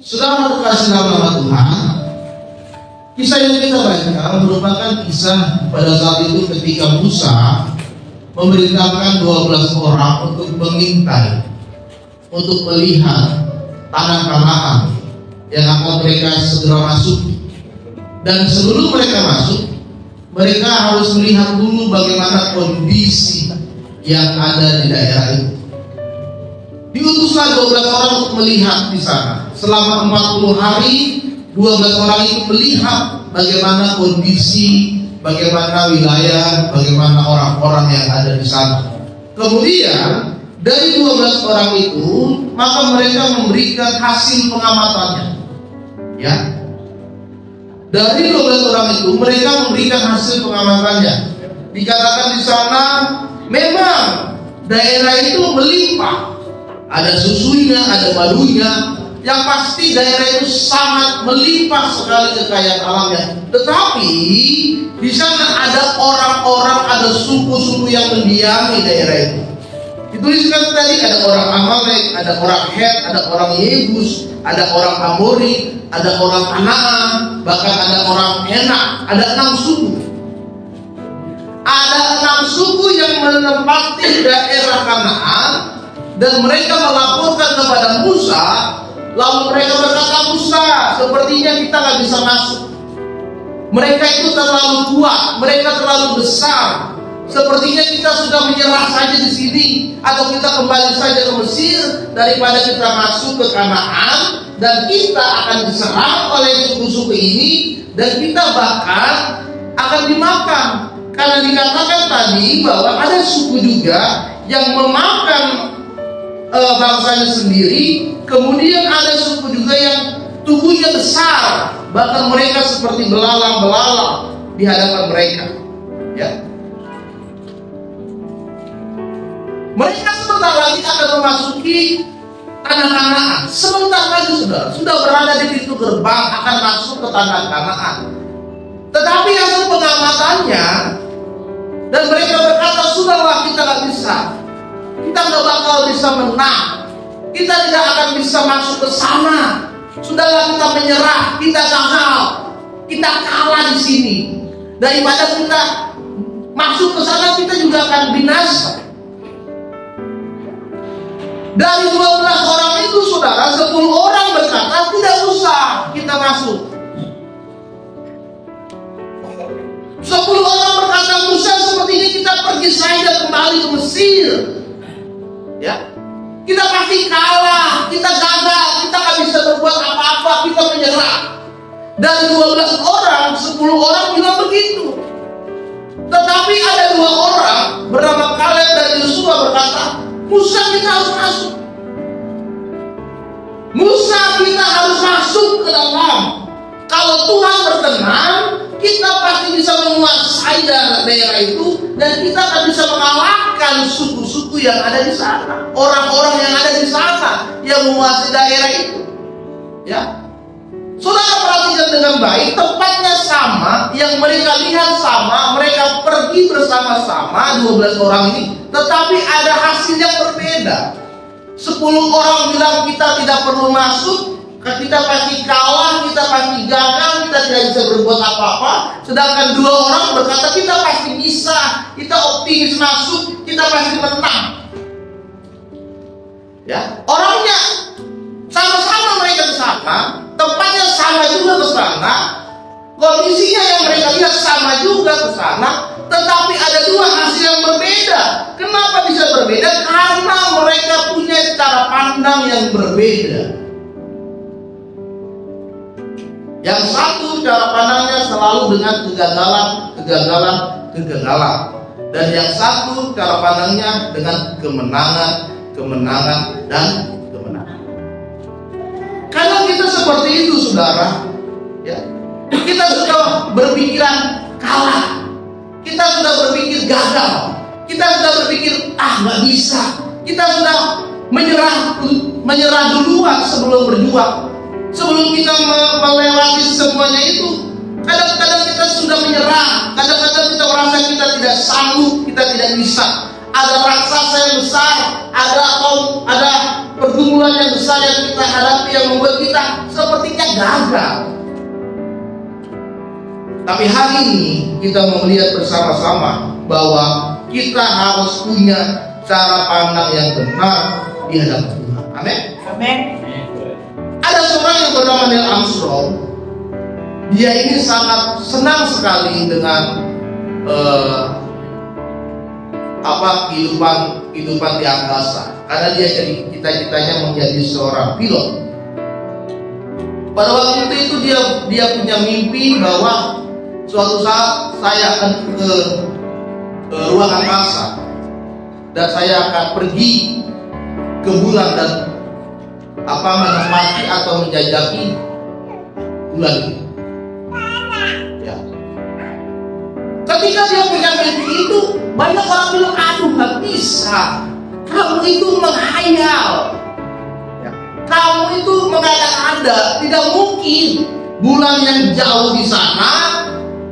Saudara terkasih dalam nama Tuhan, kisah yang kita baca merupakan kisah pada saat itu ketika Musa memerintahkan 12 orang untuk mengintai, untuk melihat tanah Kanaan yang akan mereka segera masuk. Dan sebelum mereka masuk, mereka harus melihat dulu bagaimana kondisi yang ada di daerah itu. Diutuslah 12 orang untuk melihat di sana. Selama 40 hari, 12 orang itu melihat bagaimana kondisi, bagaimana wilayah, bagaimana orang-orang yang ada di sana. Kemudian dari 12 orang itu, maka mereka memberikan hasil pengamatannya. Ya, dari 12 orang itu mereka memberikan hasil pengamatannya. Dikatakan di sana, memang daerah itu melimpah. Ada susunya, ada madunya. Yang pasti daerah itu sangat melimpah sekali kekayaan alamnya. Tetapi di sana ada orang-orang, ada suku-suku yang mendiami daerah itu. Dituliskan tadi ada orang Amalek, ada orang Het, ada orang Yebus, ada orang Amori, ada orang Kanaan, bahkan ada orang Enak. Ada 6 suku. Ada 6 suku yang menempati daerah Kanaan. Dan mereka melaporkan kepada Musa. Lalu mereka berkata, Musa, sepertinya kita gak bisa masuk. Mereka itu terlalu kuat, mereka terlalu besar. Sepertinya kita sudah menyerah saja di sini, atau kita kembali saja ke Mesir daripada kita masuk ke Kanaan, dan kita akan diserang oleh suku-suku ini, dan kita bahkan akan dimakan. Karena dikatakan tadi bahwa ada suku juga yang memakan bangsanya sendiri. Kemudian ada suku juga yang tubuhnya besar, bahkan mereka seperti belalang-belalang di hadapan mereka. Ya, mereka sebentar lagi akan memasuki tanah Kanaan. Sebentar lagi sudah berada di pintu gerbang akan masuk ke tanah Kanaan. Tetapi hasil pengamatannya, dan mereka berkata, sudahlah, kita gak bisa. Kita gak bakal bisa menang. Kita tidak akan bisa masuk ke sana. Sudahlah, kita menyerah, kita gagal, kita kalah di sini. Daripada kita masuk ke sana, kita juga akan binasa. Dari 12 orang itu, saudara, 10 orang berkata, tidak usah kita masuk. 10 orang berkata, Musa, sepertinya kita pergi saja kembali ke Mesir. Ya, kita pasti kalah, kita gagal, kita gak bisa berbuat apa-apa, kita menyerah. Dari 12 orang, 10 orang bilang begitu. Tetapi ada 2 orang bernama Kaleb dan Yosua berkata, Musa, kita harus masuk. Musa, kita harus masuk ke dalam. Kalau Tuhan berkenan, kita pasti bisa menguasai daerah itu, dan kita akan bisa mengalahkan suku-suku yang ada di sana, orang-orang yang ada di sana yang menguasai daerah itu. Ya, saudara perhatikan dengan baik, tempatnya sama, yang mereka lihat sama, mereka pergi bersama-sama 12 orang ini, tetapi ada hasil yang berbeda. 10 orang bilang kita tidak perlu masuk, kita pasti kalah, kita pasti gagal, kita tidak bisa berbuat apa-apa. Sedangkan 2 orang berkata kita pasti bisa, kita optimis masuk, kita pasti menang. Ya, orangnya sama-sama mereka ke sana, tempatnya sama juga ke sana, kondisinya yang mereka lihat sama juga ke sana, tetapi ada 2 hasil yang berbeda. Kenapa bisa berbeda? Karena mereka punya cara pandang yang berbeda. Yang satu cara pandangnya selalu dengan kegagalan. Dan yang satu cara pandangnya dengan kemenangan, dan kemenangan. Kalau kita seperti itu, saudara, ya, kita sudah berpikiran kalah, kita sudah berpikir gagal, kita sudah berpikir nggak bisa, kita sudah menyerah duluan sebelum berjuang. Sebelum kita melewati semuanya itu, kadang-kadang kita sudah menyerah, kadang-kadang kita merasa kita tidak sanggup, kita tidak bisa. ada raksasa yang besar, ada pergumulan yang besar yang kita hadapi yang membuat kita sepertinya gagal. Tapi hari ini kita mau melihat bersama-sama bahwa kita harus punya cara pandang yang benar di hadapan Tuhan. Amin. Amin. Ada seorang yang bernama Neil Armstrong. Dia ini sangat senang sekali dengan kehidupan di angkasa, karena dia jadi cita-citanya menjadi seorang pilot. Pada waktu itu dia punya mimpi bahwa suatu saat saya akan ke ruang angkasa dan saya akan pergi ke bulan dan menempati atau menjajaki bulan ini. Ya. Ketika dia punya mimpi itu, banyak orang bilang, aduh gak bisa, kamu itu menghayal, ya. Kamu itu mengada-ada, tidak mungkin bulan yang jauh di sana,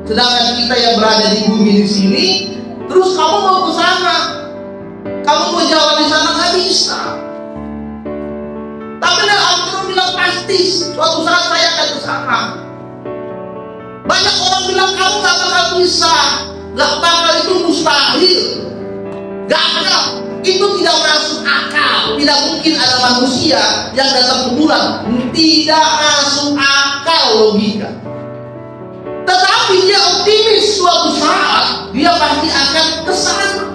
sedangkan kita yang berada di bumi di sini, terus kamu mau ke sana, kamu mau jalan di sana, gak bisa. Tapi Neil Armstrong bilang pasti suatu saat saya akan ke sana. Banyak orang bilang kamu gak bakal bisa, gak bakal, itu mustahil, gak ada, itu tidak masuk akal. Tidak mungkin ada manusia yang datang ke bulan, tidak masuk akal logika. Tetapi dia optimis suatu saat dia pasti akan ke sana.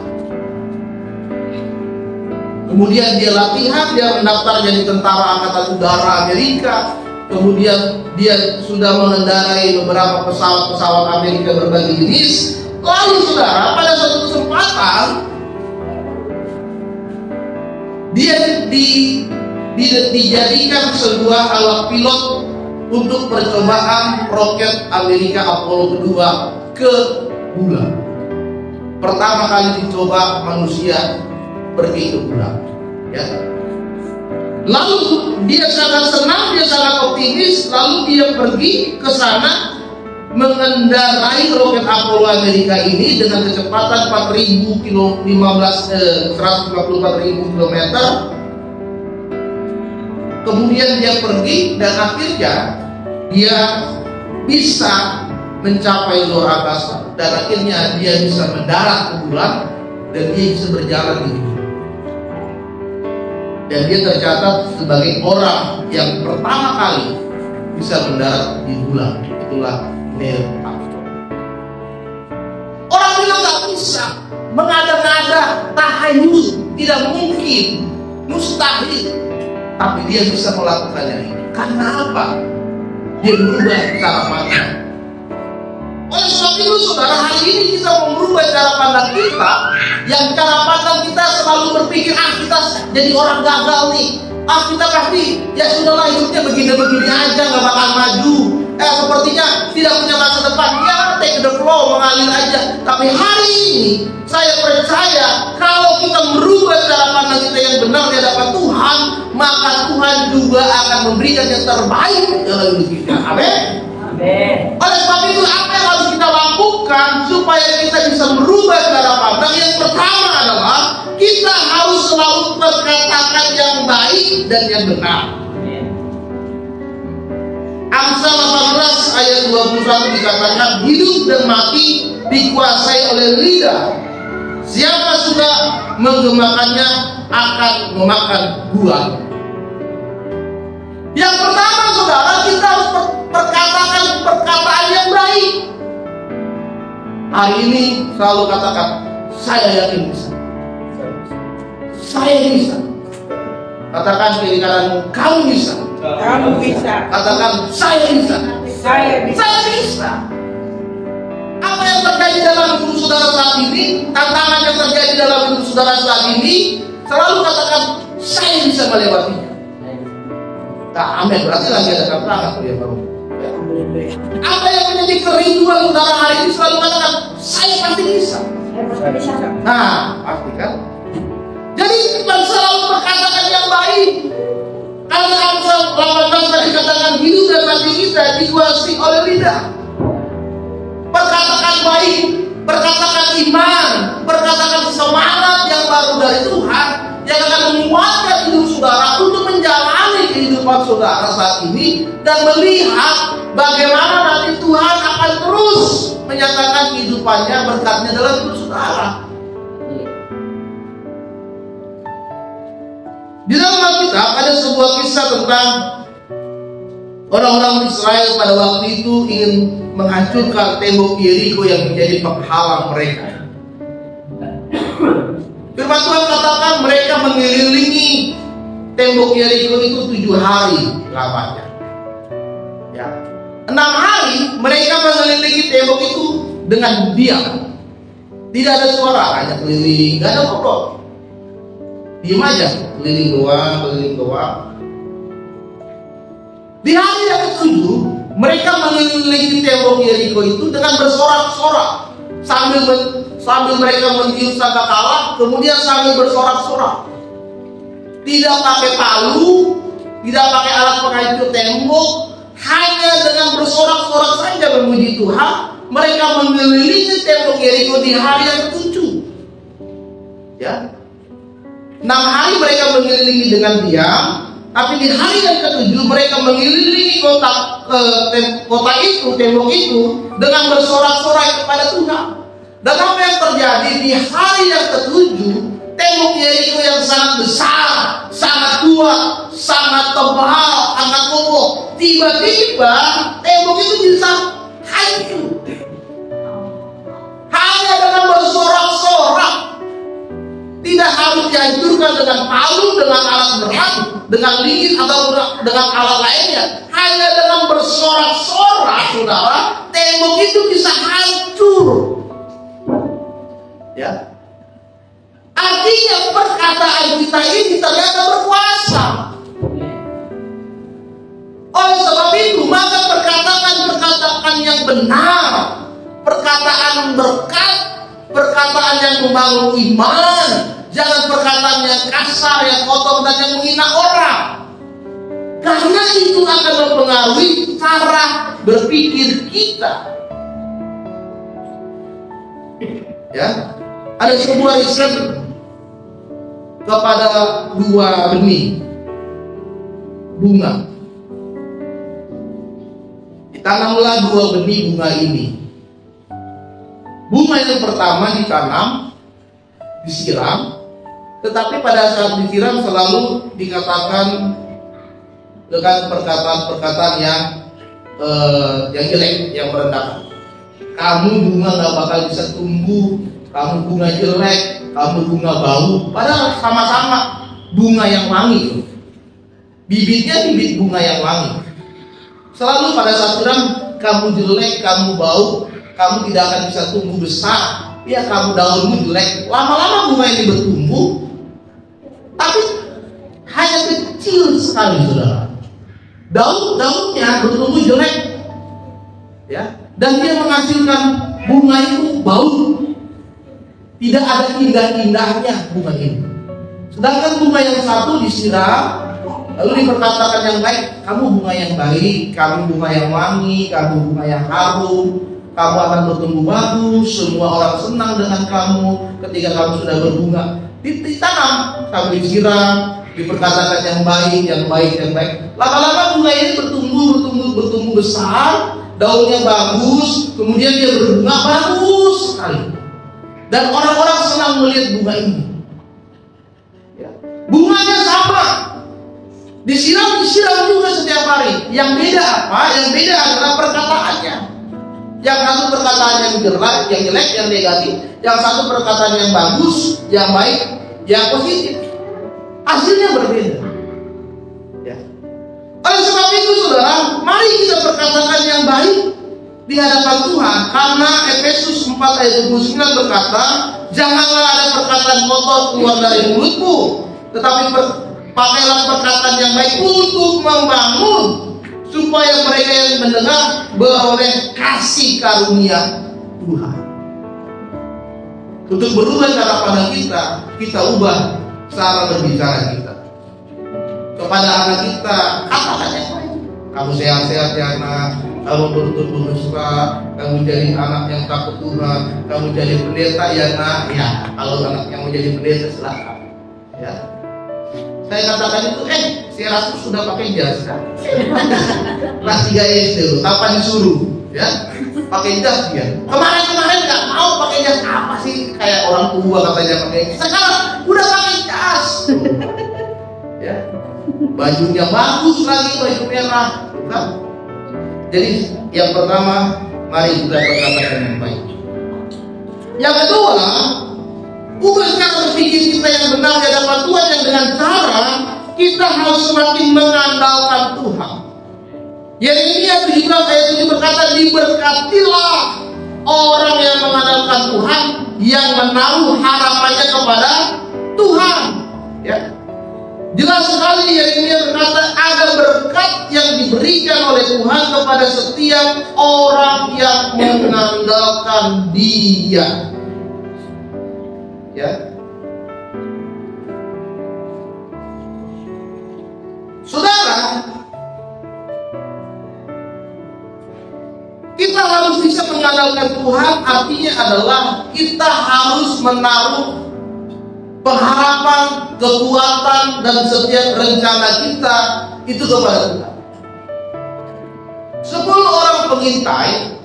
Kemudian dia latihan, dia mendaftar jadi tentara angkatan udara Amerika. Kemudian dia sudah mengendarai beberapa pesawat Amerika berbagai jenis. Lalu saudara, pada suatu kesempatan dia dijadikan sebuah alat pilot untuk percobaan roket Amerika Apollo kedua ke bulan. Pertama kali dicoba manusia pergi ke bulan, ya. Lalu dia sangat senang, dia sangat optimis. Lalu dia pergi ke sana mengendarai roket Apollo Amerika ini dengan kecepatan 154.000 km. Kemudian dia pergi dan akhirnya dia bisa mencapai luar angkasa dan akhirnya dia bisa mendarat ke bulan dan dia bisa berjalan di bumi. Dan dia tercatat sebagai orang yang pertama kali bisa mendarat di bulan. Itulah Neil Armstrong. Orang bilang gak bisa, mengada-ngada, tahayul, tidak mungkin, mustahil. Tapi dia bisa melakukannya ini. Karena apa? Dia berubah cara pandang. Oleh sebab itu saudara, hari ini kita mau merubah cara pandang kita. Yang cara pandang kita selalu berpikir, kita jadi orang gagal nih, kita pasti ya sudahlah, hidupnya begini-begini aja, gak bakal maju, sepertinya tidak punya masa depan, ya take the flow, mengalir aja. Tapi hari ini saya percaya kalau kita merubah cara pandang kita yang benar di hadapan Tuhan, maka Tuhan juga akan memberikan yang terbaik dalam hidup kita. Amin. Oleh sebab itu, apa yang harus kita lakukan supaya kita bisa merubah cara pandang? Yang pertama adalah kita harus selalu berkatakan yang baik dan yang benar. Amsal 18 ayat 21 dikatakan, hidup dan mati dikuasai oleh lidah. Siapa suka menggemakannya akan memakan buah. Yang pertama saudara, kita harus perkatakan perkataan yang baik. Hari ini selalu katakan, saya yakin bisa. Saya bisa. Katakan kiri kananmu, kamu bisa. Kamu bisa. Katakan, saya bisa. Saya bisa. Saya bisa. Apa yang terjadi dalam hidup saudara saat ini, tantangan yang terjadi dalam hidup saudara saat ini, selalu katakan, saya bisa melewatinya. Nah, amin, berarti lagi ada tantangan ya Bapak. Apa yang menjadi kerinduan saudara hari ini, selalu katakan, saya pasti bisa. Nah, pasti kan. Jadi kita selalu berkatakan yang baik. Karena Amsal 18 tadi katakan, hidup dan mati kita dikuasai oleh lidah. perkataan baik, perkataan iman, perkataan semangat yang baru dari Tuhan yang akan menguatkan hidup saudara untuk menjalani kehidupan saudara saat ini dan melihat bagaimana nanti Tuhan akan terus menyatakan kehidupannya, berkatnya dalam hidup saudara. Di dalam Alkitab ada sebuah kisah tentang orang-orang Israel pada waktu itu ingin menghancurkan tembok Yeriko yang menjadi penghalang mereka. Firman Tuhan katakan mereka mengelilingi tembok Yeriko itu 7 hari lamanya. Ya. 6 hari mereka mengelilingi tembok itu dengan diam. Tidak ada suara, hanya keliling, tidak ada ngobrol. Diam aja, keliling doang. Di hari yang ke-7, mereka mengelilingi tembok Yeriko itu dengan bersorak-sorak sambil mereka meniup sangkakala, kemudian sambil bersorak-sorak. Tidak pakai palu, tidak pakai alat penghancur tembok, hanya dengan bersorak-sorak saja memuji Tuhan. Mereka mengelilingi tembok Yeriko di hari yang ke-7. Ya. 6 hari mereka mengelilingi dengan diam, tapi di hari yang ke-7 mereka mengelilingi kota itu, tembok itu dengan bersorak-sorai kepada Tuhan. Dan apa yang terjadi di hari yang ke-7, tembok Yeriko yang sangat besar, sangat kuat, sangat tebal, sangat kokoh, tiba-tiba tembok itu bisa hancur. Hanya dengan bersorak-sorak. Tidak harus dihancurkan dengan palu, dengan alat berat, dengan lingis atau dengan alat lainnya. Hanya dengan bersorak-sorak, saudara, tembok itu bisa hancur. Ya. Artinya perkataan kita ini ternyata berkuasa. Oleh sebab itu, maka perkataan yang benar, perkataan berkat, perkataan yang membangun iman, jangan perkataan yang kasar, yang kotor, dan yang menghina orang. Karena itu akan mempengaruhi cara berpikir kita. Ya, ada sebuah riset kepada 2 benih bunga. Ditanamlah 2 benih bunga ini. Bunga yang pertama ditanam, disiram, tetapi pada saat disiram selalu dikatakan dengan perkataan-perkataan yang jelek, yang merendahkan. Kamu bunga gak bakal bisa tumbuh, kamu bunga jelek, kamu bunga bau. Padahal sama-sama bunga yang wangi. Bibitnya bibit bunga yang wangi. Selalu pada saat siram, kamu jelek, kamu bau, kamu tidak akan bisa tumbuh besar. Ya, kamu daunmu jelek. Lama-lama bunga ini bertumbuh, tapi hanya kecil sekali, saudara. Daunnya bertumbuh jelek, ya, dan dia menghasilkan bunga itu bau. Tidak ada indah-indahnya bunga ini. Sedangkan bunga yang satu disiram, lalu diperkatakan yang baik, kamu bunga yang baik, kamu bunga yang wangi, kamu bunga yang harum, kamu akan bertumbuh bagus, semua orang senang dengan kamu ketika kamu sudah berbunga. Ditanam, kamu disiram, diperkatakan yang baik, yang baik, yang baik. Lama-lama bunga ini bertumbuh besar, daunnya bagus, kemudian dia berbunga bagus sekali. Dan orang-orang senang melihat bunga ini. Ya. Bunganya sama, disiram juga setiap hari. Yang beda apa? Yang beda adalah perkataannya. Yang satu perkataan yang jelek, yang negatif. Yang satu perkataan yang bagus, yang baik, yang positif. Hasilnya berbeda. Ya. Oleh sebab itu, saudara, mari kita perkatakan yang baik di hadapan Tuhan. Karena Efesus 4 ayat 29 berkata, janganlah ada perkataan kotor keluar dari mulutmu, tetapi pakailah perkataan yang baik untuk membangun, supaya mereka yang mendengar beroleh kasih karunia Tuhan. Untuk berubah cara pandang kita ubah cara berbicara kita. Kepada anak kita, katakan yang baik, Kamu sehat-sehat ya nak, kamu bertumbuh besar, kamu jadi anak yang takut Tuhan, kamu jadi pendeta ya nak. Ya, kalau anak yang mau jadi pendeta silakan. Ya, saya katakan itu, si Erasmus sudah pakai jas kan? Kelas 3 SD loh, kapan disuruh? Ya, pakai jas dia. Kemarin nggak mau pakai jas, apa sih? Kayak orang tua katanya pakai. Sekarang udah pakai jas. Ya, bajunya bagus lagi, baju merah. Bukan? Jadi yang pertama, mari kita berkata yang baik. Yang kedua, ubah cara berpikir kita yang benar di hadapan Tuhan yang dengan cara kita harus semakin mengandalkan Tuhan. Yeremia 17 ayat 7 berkata, diberkatilah orang yang mengandalkan Tuhan, yang menaruh harapannya kepada Tuhan. Ya. Jelas sekali Yeremia berkata ada berkat yang diberikan oleh Tuhan kepada setiap orang yang mengandalkan Dia. Ya. Saudara, kita harus bisa mengandalkan Tuhan, artinya adalah kita harus menaruh pengharapan, kekuatan, dan setiap rencana kita itu kepada Tuhan. 10 orang pengintai,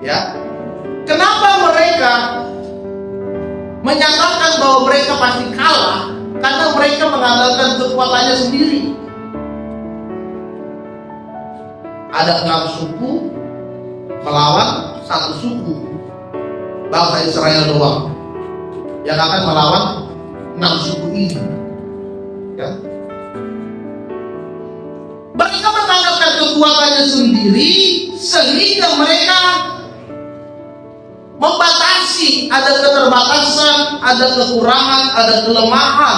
ya, kenapa mereka menyatakan bahwa mereka pasti kalah? Karena mereka mengandalkan kekuatannya sendiri. Ada 6 suku melawan 1 suku, bangsa Israel doang yang akan melawan 6 suku ini. Ya. Mereka mengandalkan kekuatannya sendiri sehingga mereka membatasi, ada keterbatasan, ada kekurangan, ada kelemahan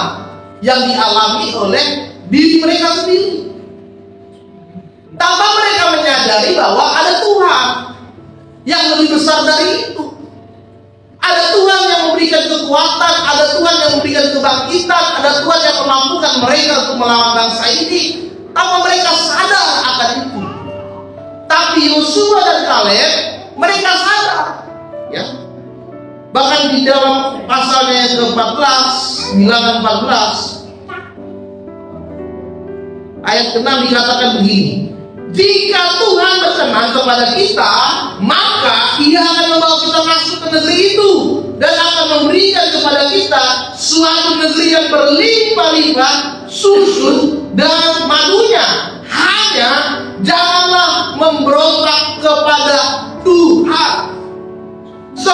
yang dialami oleh diri mereka sendiri. Tanpa mereka menyadari bahwa ada Tuhan yang lebih besar dari itu. Ada Tuhan yang memberikan kekuatan, ada Tuhan yang memberikan kebangkitan, ada Tuhan yang memampukan mereka untuk melawan bangsa ini. Tanpa mereka sadar akan itu. Tapi Yosua dan Kaleb, mereka sadar. Ya. Bahkan di dalam pasalnya yang ke-14, Bilangan 14, ayat ke-6 dikatakan begini. Jika Tuhan berkenan kepada kita, maka Ia akan membawa kita masuk ke negeri itu dan akan memberikan kepada kita suatu negeri yang berlimpah-limpah susu dan madunya. Hanya janganlah memberontak kepada Tuhan. 10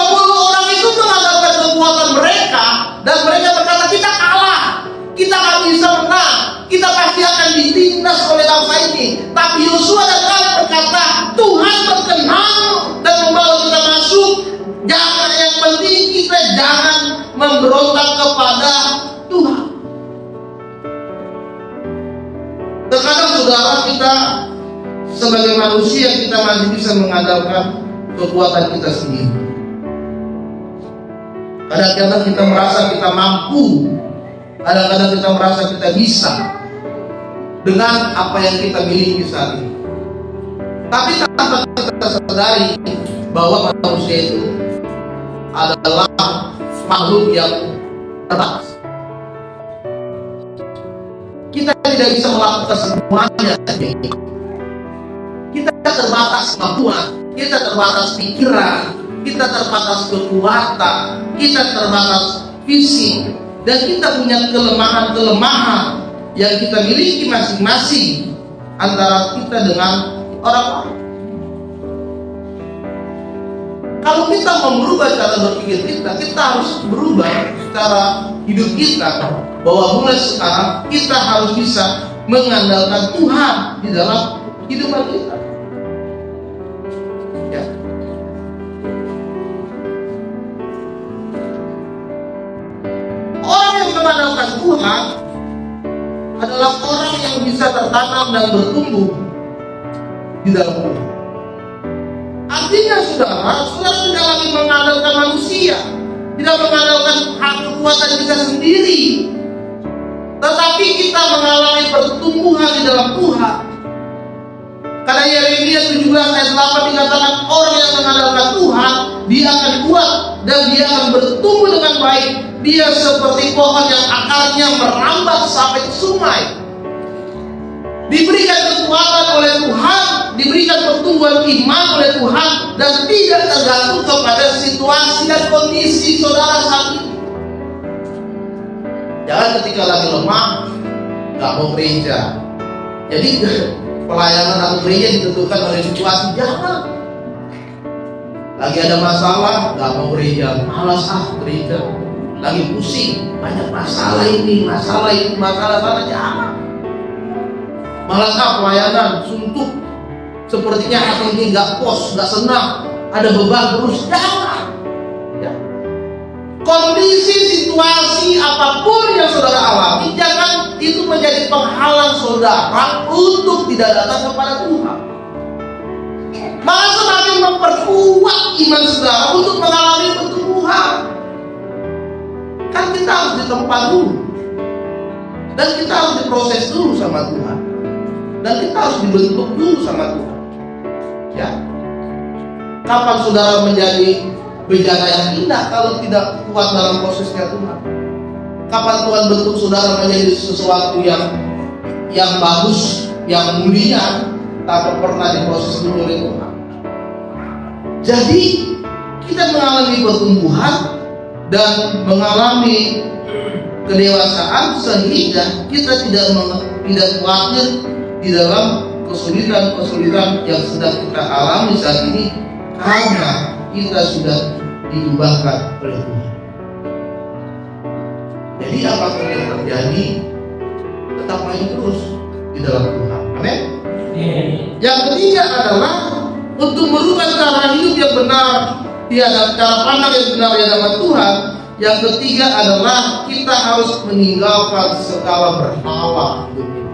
orang itu mengandalkan kekuatan mereka dan mereka berkata, kita kalah, kita gak bisa menang, kita pasti akan ditindas oleh bangsa ini. Tapi Yosua dan Kaleb berkata, Tuhan berkenan dan membawa kita masuk. Jangan, yang penting kita jangan memberontak kepada Tuhan. Terkadang saudara, kita sebagai manusia kita masih bisa mengandalkan kekuatan kita sendiri. Kadang-kadang kita merasa kita mampu, kadang-kadang kita merasa kita bisa dengan apa yang kita miliki saat ini. Tapi tanpa kita sadari bahwa manusia itu adalah makhluk yang terbatas. Kita tidak bisa melakukan semuanya sendiri. Kita terbatas kemampuan, kita terbatas pikiran, kita terbatas kekuatan, kita terbatas fisik, dan kita punya kelemahan-kelemahan yang kita miliki masing-masing antara kita dengan orang lain. Kalau kita mau merubah cara berpikir kita harus berubah cara hidup kita, bahwa mulai sekarang kita harus bisa mengandalkan Tuhan di dalam kehidupan kita. Ya. Orang yang mengandalkan Tuhan adalah orang yang bisa tertanam dan bertumbuh di dalam Tuhan. Artinya saudara tidak lagi mengandalkan manusia, tidak mengandalkan kekuatan kita sendiri, tetapi kita mengalami pertumbuhan di dalam Tuhan. Karena Yeremia 17 ayat 8 dikatakan orang yang mengandalkan Tuhan, dia akan kuat dan dia akan bertumbuh dengan baik. Dia seperti pohon yang akarnya merambat sampai ke sungai. Diberikan kekuatan oleh Tuhan, diberikan pertumbuhan iman oleh Tuhan, dan tidak tergantung kepada situasi dan kondisi saudara saat ini. Jangan ketika lagi lemah nggak mau gereja. Jadi pelayanan atau gereja ditentukan oleh situasi. Jangan. Lagi ada masalah nggak mau gereja, malas gereja. Lagi pusing, banyak masalah ini, masalah itu, masalah sana. Jangan. Malas pelayanan, suntuk, sepertinya hati ini nggak pos, nggak senang, ada beban terus. Jangan. Ya. Kondisi, situasi apapun yang saudara alami, jangan itu menjadi penghalang saudara untuk tidak datang kepada Tuhan. Malah semakin memperkuat iman saudara untuk mengalami pertumbuhan. Kan kita harus ditempa dulu, dan kita harus diproses dulu sama Tuhan, dan kita harus dibentuk dulu sama Tuhan. Ya, kapan saudara menjadi bejana yang indah kalau tidak kuat dalam prosesnya Tuhan? Kapan Tuhan bentuk saudara menjadi sesuatu yang bagus, yang mulia, tanpa pernah diproses dulu oleh Tuhan? Jadi kita mengalami pertumbuhan dan mengalami kedewasaan sehingga kita tidak khawatir di dalam kesulitan-kesulitan yang sedang kita alami saat ini, karena kita sudah diubahkan oleh Tuhan. Jadi apapun yang terjadi, tetap main terus di dalam Tuhan. Amin. Yang ketiga adalah untuk merubah cara hidup yang benar, cara pandang yang benar di hadapan Tuhan. Yang ketiga adalah kita harus meninggalkan segala berhala hidup kita.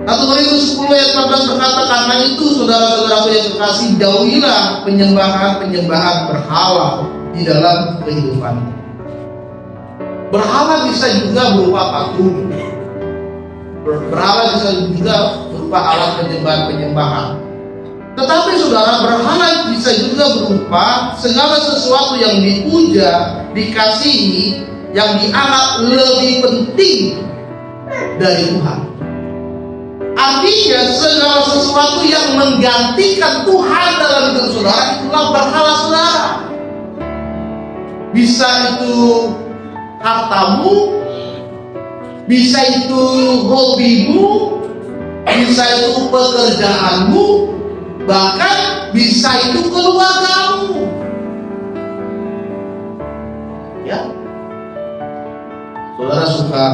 1 Korintus 10 ayat 14 berkata, karena itu saudara-saudaraku yang kekasih, jauhilah penyembahan berhala di dalam kehidupan. Berhala bisa juga berupa patung. Berhala bisa juga berupa alat penyembahan. Tetapi saudara, berhala bisa juga berupa segala sesuatu yang dipuja, dikasihi, yang dianggap lebih penting dari Tuhan. Artinya segala sesuatu yang menggantikan Tuhan dalam hidup saudara, itulah berhala saudara. Bisa itu hartamu, bisa itu hobimu, bisa itu pekerjaanmu, bahkan bisa itu keluargamu. Ya, saudara suka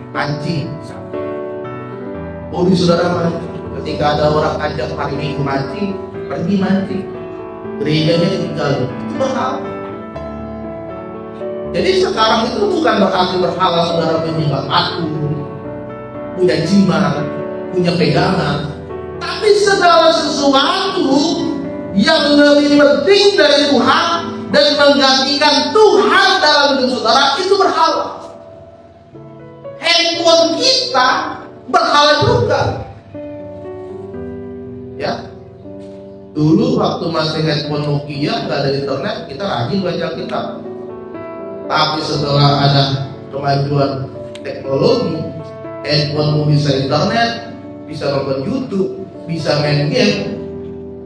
mancing. Hobi saudara mancing. Ketika ada orang ajak hari Minggu mancing, pergi mancing. Gerejanya tinggal. Itu berhala. Jadi sekarang itu bukan berarti berhala saudara menyembah patung, punya jimat, punya pegangan. Tapi segala sesuatu yang lebih penting dari Tuhan dan menggantikan Tuhan dalam hidup saudara, itu berhala. Handphone kita berhala juga. Ya, dulu waktu masih handphone Nokia, nggak ada internet, kita rajin baca kitab. Tapi setelah ada kemajuan teknologi, handphonemu bisa internet, bisa nonton YouTube, bisa main game,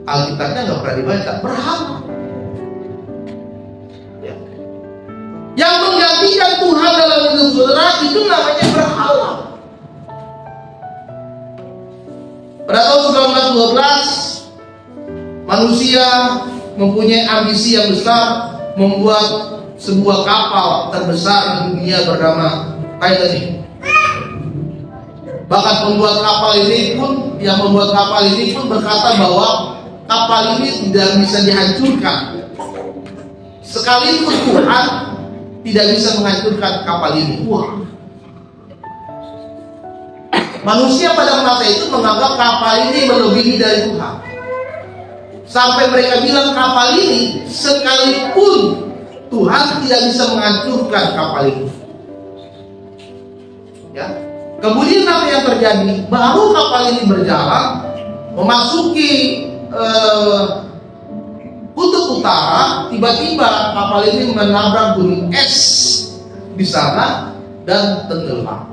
Alkitabnya nggak pernah dibaca. Berhala. Ya. Yang menggantikan Tuhan dalam hidup saudara itu namanya berhala. Pada tahun 1912, manusia mempunyai ambisi yang besar membuat sebuah kapal terbesar di dunia bernama Titanic. Bahkan pembuat kapal ini pun, berkata bahwa kapal ini tidak bisa dihancurkan. Sekalipun Tuhan tidak bisa menghancurkan kapal ini. Wah. Manusia pada masa itu menganggap kapal ini melebihi dari Tuhan. Sampai mereka bilang kapal ini sekalipun Tuhan tidak bisa menghancurkan kapal ini. Ya. Kemudian apa yang terjadi? Baru kapal ini berjalan memasuki kutub utara, tiba-tiba kapal ini menabrak gunung es di sana dan tenggelam.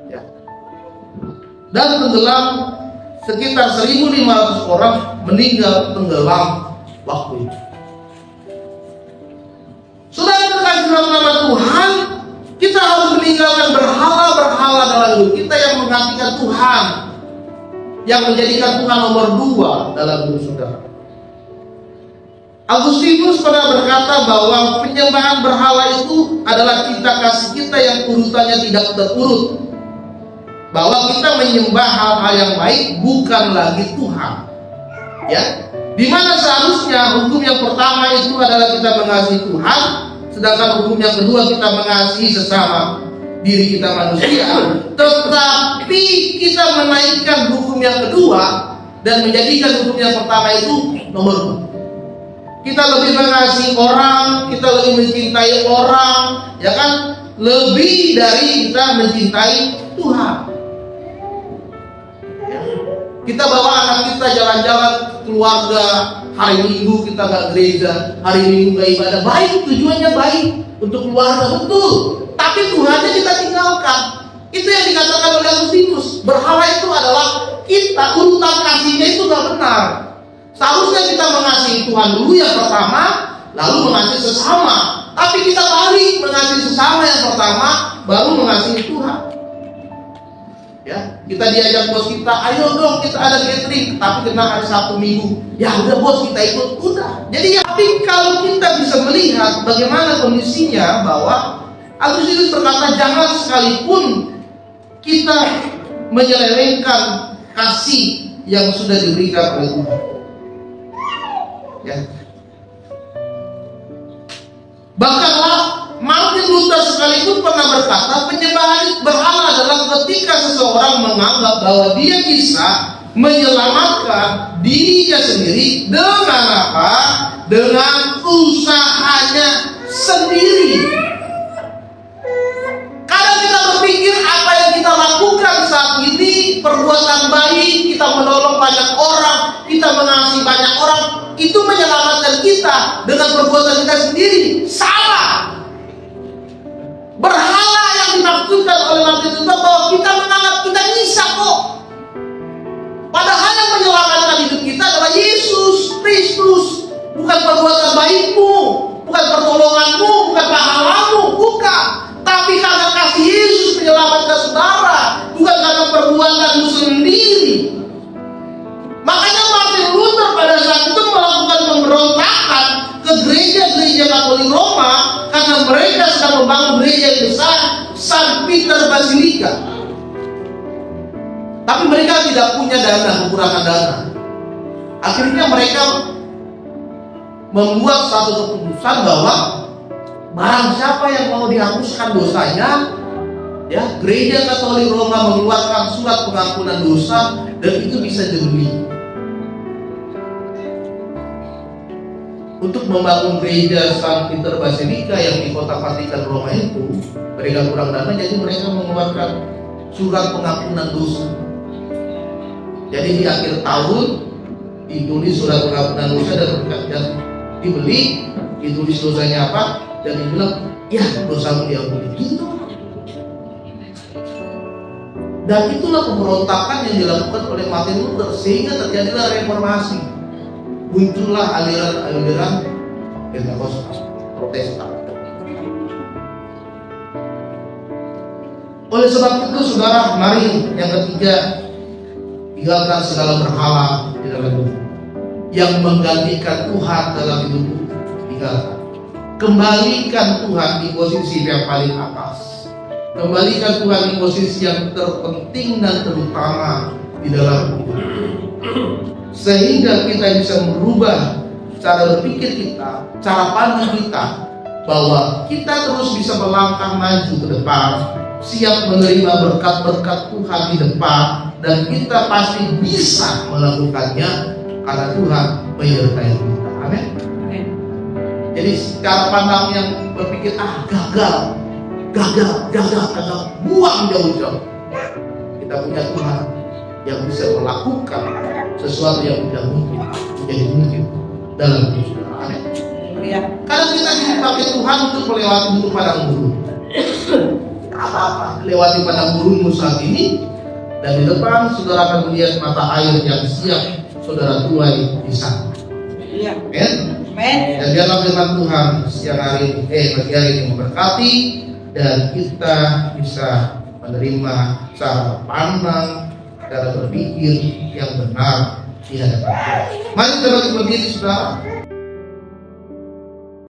Ya. Dan tenggelam sekitar 1.500 orang meninggal tenggelam waktu itu. Saudara terkasih dalam nama Tuhan, kita harus meninggalkan berhala-berhala dalam hidup kita yang menggantikan Tuhan, yang menjadikan Tuhan nomor 2 dalam hidup saudara. Agustinus pernah berkata bahwa penyembahan berhala itu adalah cita kasih kita yang urutannya tidak terurut. Bahwa kita menyembah hal-hal yang baik bukan lagi Tuhan. Ya, di mana seharusnya hukum yang pertama itu adalah kita mengasihi Tuhan, sedangkan hukum yang kedua kita mengasihi sesama diri kita manusia. Tetapi kita menaikkan hukum yang kedua dan menjadikan hukum yang pertama itu nomor 2. Kita lebih mengasihi orang, kita lebih mencintai orang, ya kan? Lebih dari kita mencintai Tuhan. Ya. Kita bawa anak kita jalan-jalan keluarga, hari Minggu kita gak gereja, hari Minggu gak ibadah. Baik, tujuannya baik untuk keluarga, betul. Tapi Tuhannya kita tinggalkan. Itu yang dikatakan oleh Agustinus. Berhala itu adalah kita, urutan kasihnya itu gak benar. Seharusnya kita mengasihi Tuhan dulu yang pertama, lalu mengasihi sesama. Tapi kita balik, mengasihi sesama yang pertama, baru mengasihi Tuhan. Ya, kita diajak bos kita, ayo dong kita ada gathering, tapi kena hari Sabtu Minggu. Ya udah bos, kita ikut, udah. Jadi tapi kalau kita bisa melihat bagaimana kondisinya, bahwa Agustinus berkata jangan sekalipun kita menyelewengkan kasih yang sudah diberikan oleh Tuhan. Ya. Bahkan Martin Luther sekalipun pernah berkata penyembahan berhala adalah ketika seseorang menganggap bahwa dia bisa menyelamatkan dirinya sendiri dengan apa? Dengan usahanya sendiri. Kadang kita berpikir apa yang kita lakukan saat ini perbuatan baik, kita menolong banyak orang, kita mengasihi banyak orang, itu menyelamatkan kita dengan perbuatan kita sendiri. Salah. Berhala yang dimaksudkan oleh Martin Luther bahwa kita menganggap kita bisa kok. Padahal yang menyelamatkan hidup kita adalah Yesus Kristus. Bukan perbuatan baikmu, bukan pertolonganmu, bukan pahalamu, bukan. Tapi karena kasih Yesus menyelamatkan saudara, bukan karena perbuatanmu sendiri. Makanya Martin Luther pada saat itu melakukan pemberontakan ke gereja-gereja Katolik Roma karena mereka sedang membangun gereja yang besar, St. Peter Basilica. Tapi mereka tidak punya dana, kekurangan dana. Akhirnya mereka membuat satu keputusan bahwa barang siapa yang mau dihapuskan dosanya, ya, gereja Katolik Roma mengeluarkan surat pengampunan dosa dan itu bisa dibeli. Untuk membangun gereja St. Peter Basilica yang di kota Vatikan Roma itu, mereka kurang dana, jadi mereka mengeluarkan surat pengampunan dosa. Jadi di akhir tahun ditulis surat pengampunan dosa dan dibeli, ditulis dosanya apa, dan dibilang, ya dosamu diampuni. Gitu. Dan itulah pemberontakan yang dilakukan oleh Martin Luther sehingga terjadilah reformasi. Muncullah aliran-aliran Pentakosta, Protestan. Oleh sebab itu, saudara, mari yang ketiga, tinggalkan segala berhala di dalam hidup yang menggantikan Tuhan dalam hidup. Tinggalkan. Kembalikan Tuhan di posisi yang paling atas. Kembalikan Tuhan di posisi yang terpenting dan terutama di dalam hidup. Sehingga kita bisa merubah cara berpikir kita, cara pandang kita, bahwa kita terus bisa melangkah maju ke depan, siap menerima berkat-berkat Tuhan di depan, dan kita pasti bisa melakukannya karena Tuhan menyertai kita. Amin. Jadi cara pandang yang berpikir gagal gagal, buang jauh-jauh. Kita punya Tuhan yang bisa melakukan sesuatu yang tidak mungkin menjadi mungkin dalam hidup saudara. Amin. Ya. Kadang kita dipakai Tuhan untuk melewati padang gurun. Apa-apa lewati padang gurunmu saat ini, dan di depan saudara akan melihat mata air yang siap saudara tuai di sana. Iya. Amen. Amen. Dan biarlah firman Tuhan siang hari pagi hari ini memberkati, dan kita bisa menerima cara pandang, cara berpikir yang benar di hadapan Tuhan. Mari kita bagi berdiri saudara.